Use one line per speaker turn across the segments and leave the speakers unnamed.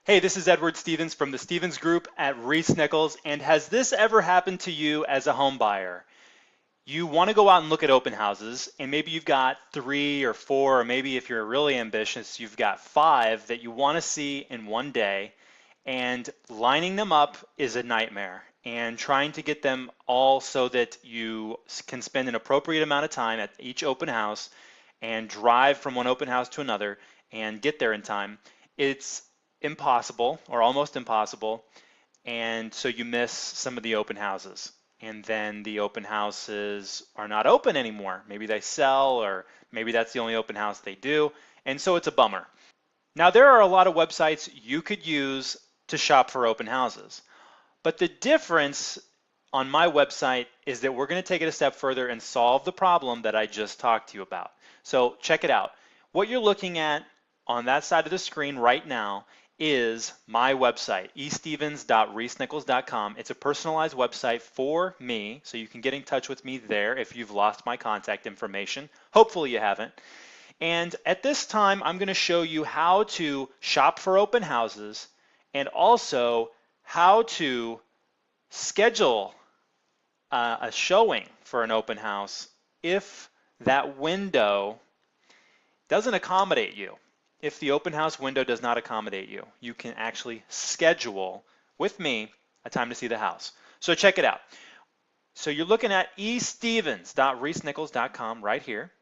Hey, this is Edward Stevens from the Stevens Group at Reese Nichols. And has this ever happened to you as a home buyer? You want to go out and look at open houses, and maybe you've got three or four, or maybe if you're really ambitious, you've got five that you want to see in one day, and lining them up is a nightmare. And trying to get them all so that you can spend an appropriate amount of time at each open house and drive from one open house to another and get there in time, it's impossible or almost impossible. And so you miss some of the open houses. And then the open houses are not open anymore. Maybe they sell, or maybe that's the only open house they do. And so it's a bummer. Now, there are a lot of websites you could use to shop for open houses. But the difference on my website is that we're going to take it a step further and solve the problem that I just talked to you about. So check it out. What you're looking at on that side of the screen right now is my website, estevens.reesenichols.com. It's a personalized website for me, so you can get in touch with me there if you've lost my contact information. Hopefully you haven't. And at this time, I'm going to show you how to shop for open houses and also how to schedule a showing for an open house if that window doesn't accommodate you. If the open house window does not accommodate you, you can actually schedule with me a time to see the house. So check it out. So you're looking at estevens.reesenichols.com right here.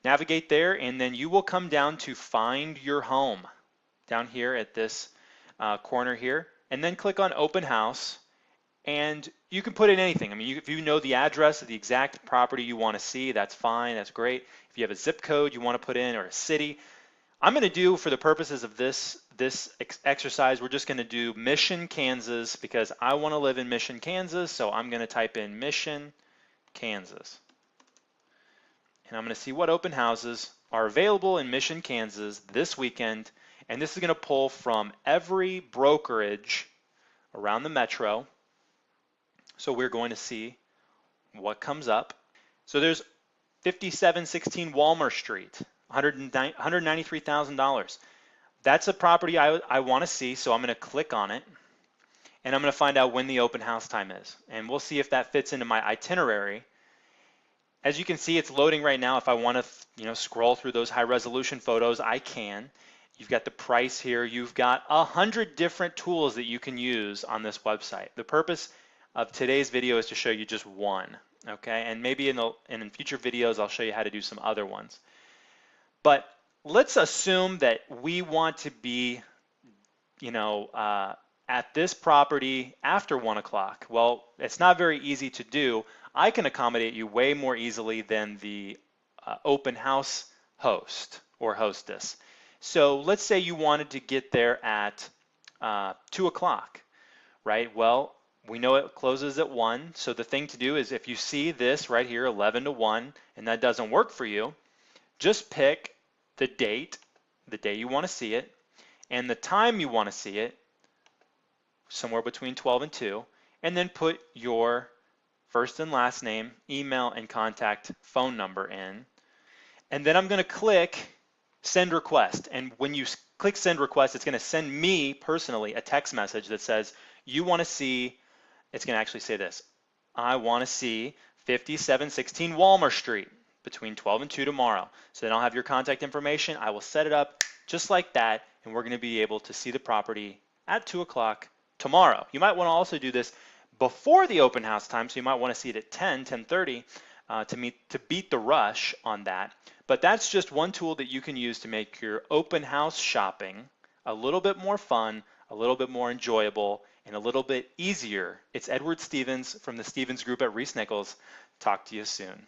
Navigate there, and then you will come down to find your home down here at this corner here, and then click on open house. And you can put in anything. I mean, if you know the address of the exact property you want to see, that's fine, that's great. If you have a zip code you want to put in, or a city, I'm going to do, for the purposes of this exercise, we're just going to do Mission, Kansas, because I want to live in Mission, Kansas. So I'm going to type in Mission, Kansas. And I'm going to see what open houses are available in Mission, Kansas this weekend. And this is going to pull from every brokerage around the metro. So we're going to see what comes up. So there's 5716 Walmer Street. $193,000. That's a property I want to see, so I'm going to click on it, and I'm going to find out when the open house time is, and we'll see if that fits into my itinerary. As you can see, it's loading right now. If I want to, scroll through those high-resolution photos, I can. You've got the price here. You've got 100 different tools that you can use on this website. The purpose of today's video is to show you just one, okay? And maybe in future videos, I'll show you how to do some other ones. But let's assume that we want to be, at this property after 1 o'clock. Well, it's not very easy to do. I can accommodate you way more easily than the open house host or hostess. So let's say you wanted to get there at 2 o'clock, right? Well, we know it closes at 1. So the thing to do is, if you see this right here, 11 to 1, and that doesn't work for you, just pick the day you want to see it, and the time you want to see it, somewhere between 12 and 2, and then put your first and last name, email, and contact phone number in. And then I'm going to click send request. And when you click send request, it's going to send me personally a text message that says you want to see, it's going to actually say this: I want to see 5716 Walmer Street between 12 and 2 tomorrow. So then I'll have your contact information. I will set it up just like that, and we're going to be able to see the property at 2 o'clock tomorrow. You might want to also do this before the open house time, so you might want to see it at 10:30 to beat the rush on that. But that's just one tool that you can use to make your open house shopping a little bit more fun, a little bit more enjoyable, and a little bit easier. It's Edward Stevens from the Stevens Group at Reese Nichols. Talk to you soon.